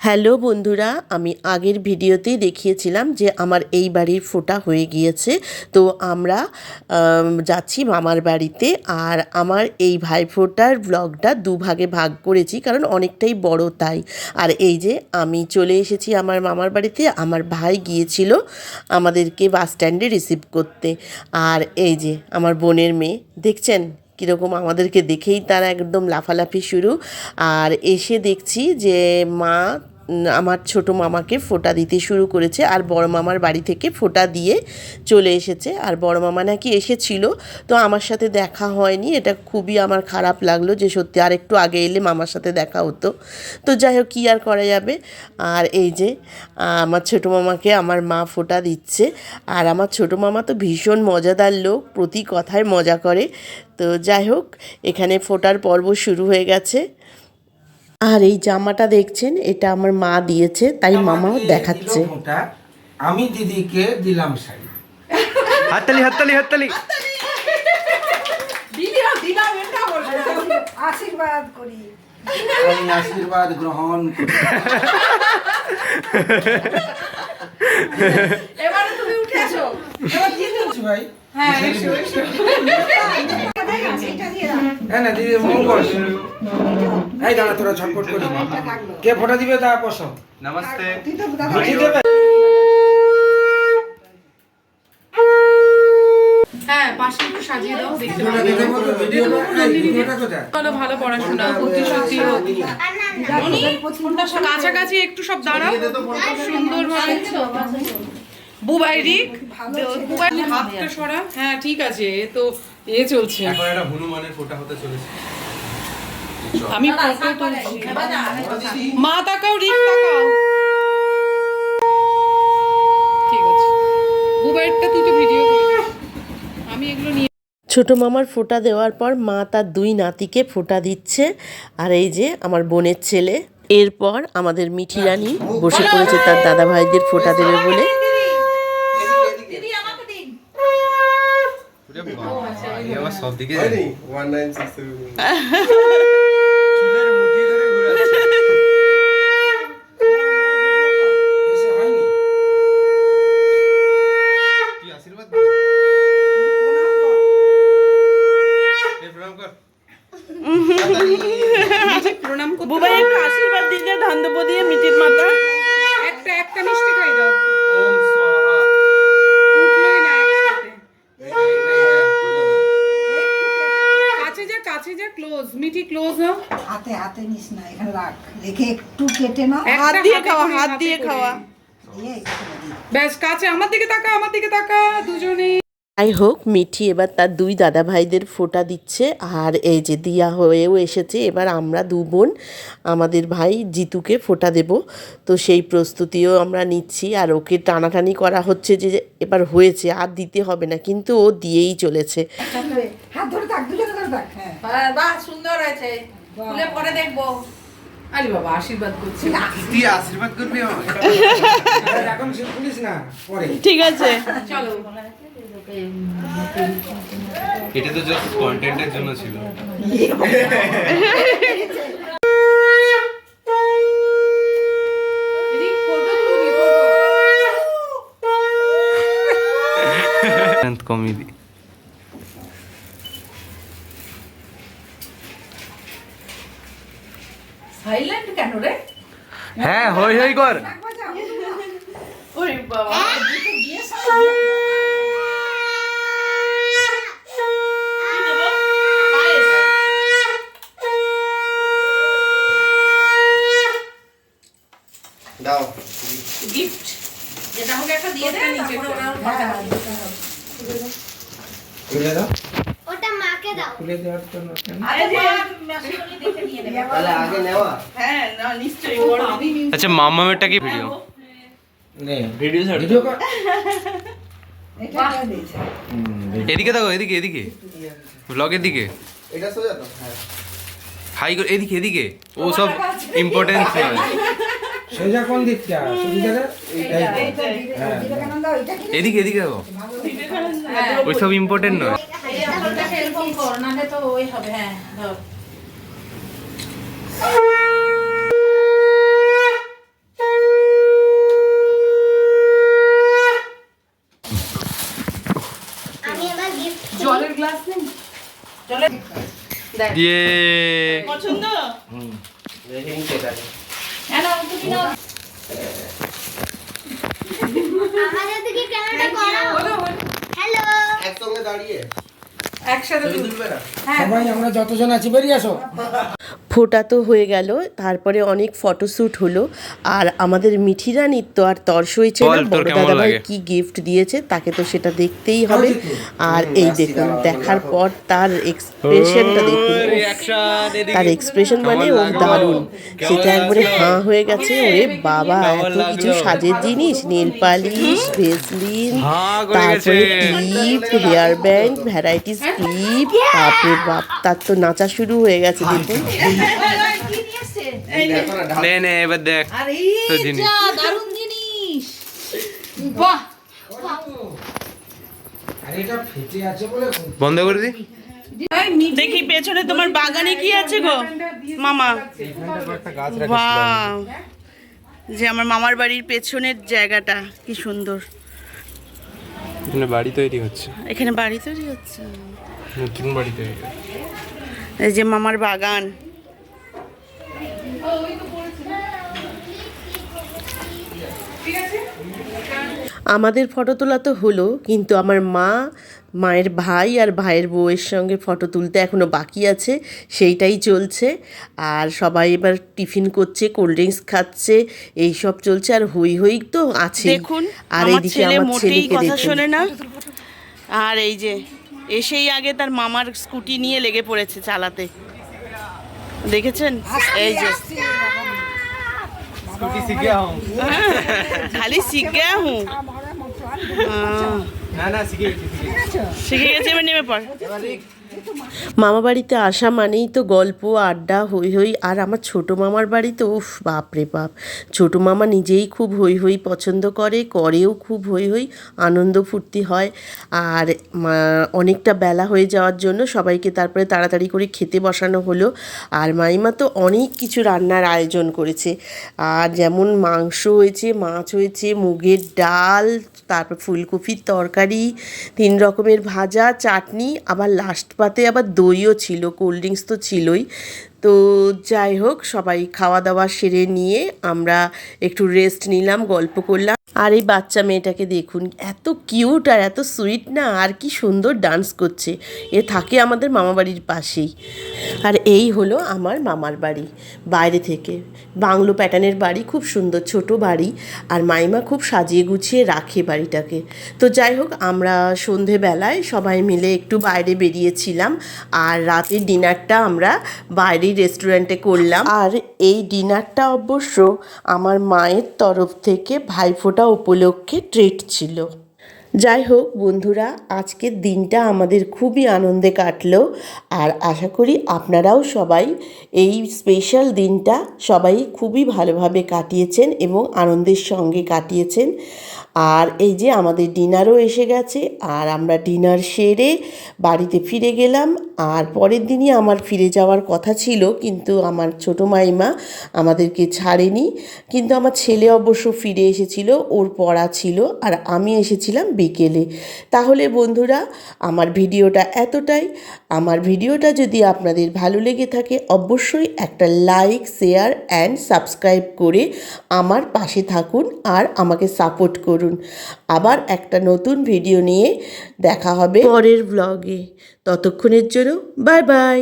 Hello বন্ধুরা, আমি আগের ভিডিওতেই দেখিয়েছিলাম যে আমার এই বাড়ির ফোঁটা হয়ে গিয়েছে। তো আমরা যাচ্ছি মামার বাড়িতে। আর আমার এই ভাইফোঁটার ব্লগটা দুভাগে ভাগ করেছি, কারণ অনেকটাই বড় তাই। আর এই যে আমি চলে এসেছি আমার মামার বাড়িতে। আমার ভাই গিয়েছিল আমাদেরকে বাস স্ট্যান্ডে রিসিভ করতে। আর এই যে আমার বোনের মেয়ে, দেখছেন কীরকম আমাদেরকে দেখেই তার একদম লাফালাফি শুরু। আর এসে দেখছি যে মা আমার ছোটো মামাকে ফোঁটা দিতে শুরু করেছে। আর বড় মামার বাড়ি থেকে ফোঁটা দিয়ে চলে এসেছে। আর বড় মামা নাকি এসেছিল, তো আমার সাথে দেখা হয়নি। এটা খুবই আমার খারাপ লাগলো যে সত্যি আর একটু আগে এলে মামার সাথে দেখা হতো। তো যাই হোক, কী আর করা যাবে। আর এই যে আমার ছোটো মামাকে আমার মা ফোঁটা দিচ্ছে। আর আমার ছোটো মামা তো ভীষণ মজাদার লোক, প্রতি কথায় মজা করে। তো যাই হোক, এখানে ফোঁটার পর্ব শুরু হয়ে গেছে। আর এই জামাটা দেখছেন, এটা আমার মা দিয়েছে, তাই মামাও দেখাচ্ছে। আমি দিদিকে দিলাম শাড়ি। হাততালি হাততালি হাততালি। দিলাম এটা বলবে, আশীর্বাদ করি। আমি আশীর্বাদ গ্রহণ করি। এবারে তুমি উঠে আসো, এবার দিয়ে দাও ভাই। হ্যাঁ এসো এসো। হ্যাঁ না দিদি মঙ্গল। এই দাঁড়া, তোরা ঝটপট করি। কে ফোঁটা দিবে তা বসো। নমস্তে। মিঠি দেবে? হ্যাঁ পাশে একটু সাজিয়ে দাও, দেখতে ভিডিওটা দেখে বলো, ভিডিওটা কোথায়? ভালো ভালো পড়াশোনা অতি সত্যি হোক। কাছাকাছি একটু সব দাঁড়াও সুন্দর ভাবে। বুবাইরিক বুবাই হাতটা সরা। হ্যাঁ ঠিক আছে, এ তো এ চলছে। এখন একটা হনুমানের ফোঁটা হতে চলেছে। আমি ফটো তুলছি। মা তাকাও, রিক তাকাও। ঠিক আছে, বুবাইরটা তুই তো ভিডিও করিস, আমি এগুলো নিয়ে। ছোটো মামার ফোঁটা দেওয়ার পর মা তার দুই নাতিকে ফোঁটা দিচ্ছে। আর এই যে আমার বোনের ছেলে। এরপর আমাদের মিঠি রানী বসে পড়েছে তার দাদা ভাইদের ফোঁটা দেবে বলে। সব দিকে চুলের মুঠি ধরে ঘুরাচ্ছে। এসে হয়নি? তুই আশীর্বাদ প্রণাম কর। প্রণাম করতে বুবাই একটু আশীর্বাদ দিলে ধান দেবো দিয়ে মিঠির মাথা। একটা একটা মিষ্টি খাই দাও। ওম স্বাহা। উঠলোই না একসাথে। ওটা কাছে যা ক্লোজ, মিঠি ক্লোজ নাও। হাতে হাতে নিস না, এখানে রাখ, রেখে একটু কেটে নাও। হাত দিয়ে খাওয়া, হাত দিয়ে খাওয়া। দিয়ে একটু করে দিই। ব্যাস কাছে আমার দিকে তাকা, আমার দিকে তাকা দুজনে। যাই হোক, মিঠি এবার তার দুই দাদা ভাইদের ফোঁটা দিচ্ছে। আর এই যে দিয়া হয়েও এসেছে। এবার আমরা দু বোন আমাদের ভাই জিতুকে ফোঁটা দেব। তো সেই প্রস্তুতিও আমরা নিচ্ছি। আর ওকে টানাটানি করা হচ্ছে যে এবার হয়েছে, আর দিতে হবে না, কিন্তু ও দিয়েই চলেছে। হাত ধরে থাক, দুজনে ধরে থাক। হ্যাঁ বাহ সুন্দর হয়েছে, খুলে পরে দেখবো। আরে বাবা আশীর্বাদ করছি। তুই আশীর্বাদ করবি আমাকে? এখন সে পুলিশ না, পরে। ঠিক আছে, চলো। এটা তো জাস্ট কন্টেন্টের জন্য ছিল। দিদি ফটো তুলবি, ফটো। কমেডি। সাইলেন্ট কেন রে? হ্যাঁ হই হই কর। ওরে বাবা। দাও গিফট যেটা হোক একটা দিয়ে দে, তারপরে ওরা খুলে দাও। ওটা মাকে দাও। খুলে দেওয়ার জন্য আরে যে মেশিনি দেখে নিয়ে নেবে। তাহলে আগে নেওয়া। হ্যাঁ না নিশ্চয়ই বড় আমি। আচ্ছা মামামেরটা কি ভিডিও? নে ভিডিও কর। এটা দিয়ে দিয়েছে। এদিকে দেখো, এদিকে এদিকে ব্লগের দিকে। এটা সোজা তো? হ্যাঁ। হাই করে এদিকে এদিকে। ও সব ইম্পর্টেন্স নয়। সোজা কোন দিকটা? সুবিধাটা এইটাই। বিবেকানন্দ ওইটা কি? এদিকে এদিকে দেখো। ওই সব ইম্পর্টেন্ট নয়। এই আপনাকে এরকম কর, নালে তো ওই হবে। হ্যাঁ ধর। ইয়ে পছন্দ? আমাদের দিকে ক্যামেরাটা করো। হ্যালো একসঙ্গে দাঁড়িয়ে একসাথে সবাই আমরা যতজন আছি বেরিয়ে আসো। ফোটা তো হয়ে গেল, তারপরে অনেক ফটোশ্যুট হলো। আর আমাদের মিঠিরা নিত্য আর তর্স হয়েছে না, বল, তোর বড় কেমন দাদাভাই লাগে? কি গিফট দিয়েছে তাকে তো সেটা দেখতেই হবে। আর এই দেখুন, দেখার পর তার এক্সপ্রেশনটা দেখুন, তার এক্সপ্রেশন মানে ও দারুণ, সেটা একবারে হাঁ হয়ে গেছে। ওরে বাবা, এত কিছু সাজের জিনিস, নেল পালিশ, ভেসলিন, তারপরে clip, hair band, varieties clip, বাপরে বাপ, তার তো নাচা শুরু হয়ে গেছে দেখুন। নে নে এবার দেখ তো জিনিস দারুণ জিনিস। বাহ, আর এটা ফেটে আছে বলে বন্ধ করে দি। দেখি পেছনে তোমার বাগানে কি আছে গো মামা? বাহ, যে আমার মামার বাড়ির পেছনের জায়গাটা কি সুন্দর। এখানে বাড়ি তৈরি হচ্ছে, এখানে বাড়ি তৈরি হচ্ছে, নতুন বাড়ি তৈরি হচ্ছে। এই যে মামার বাগান। আমাদের ফটো তোলা তো হলো, কিন্তু আমার মায়ের ভাই আর ভাইয়ের বউয়ের সঙ্গে ফটো তুলতে এখনও বাকি আছে, সেইটাই চলছে। আর সবাই এবার টিফিন করছে, কোল্ড ড্রিঙ্কস খাচ্ছে, এই সব চলছে। আর হই হই তো আছে দেখুন। আর এইদিকে আমার ছেলেকে কথা শোনে না। আর এই যে এসেই আগে তার মামার স্কুটি নিয়ে লেগে পড়েছে চালাতে, দেখেছেন? এই যে খালি শিখ গয়া হুঁ, শিখে গেছে, এবার নেমে পড়। মামা বাড়িতে আসা মানেই তো গল্প, আড্ডা, হই হই। আর আমার ছোটো মামার বাড়ি তো উফ, বাপরে বাপ, ছোটো মামা নিজেই খুব হই হই পছন্দ করেও খুব হই হই, আনন্দ ফুর্তি হয়। আর অনেকটা বেলা হয়ে যাওয়ার জন্য সবাইকে তারপরে তাড়াতাড়ি করে খেতে বসানো হলো। আর মাইমা তো অনেক কিছু রান্নার আয়োজন করেছে। আর যেমন মাংস হয়েছে, মাছ হয়েছে, মুগের ডাল, তারপর ফুলকপির তরকারি, 3 রকমের ভাজা, চাটনি, আবার লাস্ট পাতে আবার দইও ছিল, কোল্ড ড্রিঙ্কস তো ছিলই। তো যাই হোক, সবাই খাওয়া দাওয়া সেরে নিয়ে আমরা একটু রেস্ট নিলাম, গল্প করলাম। আর এই বাচ্চা মেয়েটাকে দেখুন, এত কিউট আর এত সুইট না, আর কি সুন্দর ডান্স করছে। এ থাকে আমাদের মামাবাড়ির পাশেই। আর এই হলো আমার মামার বাড়ি বাইরে থেকে, বাংলো প্যাটার্নের বাড়ি, খুব সুন্দর ছোট বাড়ি। আর মাইমা খুব সাজিয়ে গুছিয়ে রাখে বাড়িটাকে। তো যাই হোক, আমরা সন্ধেবেলায় সবাই মিলে একটু বাইরে বেরিয়েছিলাম। আর রাতের ডিনারটা আমরা বাইরেই রেস্টুরেন্টে করলাম। আর এই ডিনারটা অবশ্য আমার মায়ের তরফ থেকে ভাইফোঁটা উপলক্ষে ট্রিট ছিল। যাই হোক বন্ধুরা, আজকের দিনটা আমাদের খুবই আনন্দে কাটলো। আর আশা করি আপনারাও সবাই এই স্পেশাল দিনটা সবাই খুবই ভালোভাবে কাটিয়েছেন এবং আনন্দের সঙ্গে কাটিয়েছেন। আর এই যে আমাদের ডিনারও এসে গেছে, আর আমরা ডিনার সেরে বাড়িতে ফিরে গেলাম। আর পরের দিনই আমার ফিরে যাওয়ার কথা ছিল, কিন্তু আমার ছোটো মাইমা আমাদেরকে ছাড়েনি। কিন্তু আমার ছেলে অবশ্য ফিরে এসেছিল, ওর পড়া ছিল, আর আমি এসেছিলাম বিকেলে। তাহলে বন্ধুরা, আমার ভিডিওটা এতটাই। আমার ভিডিওটা যদি আপনাদের ভালো লেগে থাকে, অবশ্যই একটা লাইক, শেয়ার অ্যান্ড সাবস্ক্রাইব করে আমার পাশে থাকুন আর আমাকে সাপোর্ট করুন। আবার একটা নতুন ভিডিও নিয়ে দেখা হবে পরের ব্লগে। ততক্ষণের জন্য বাই বাই।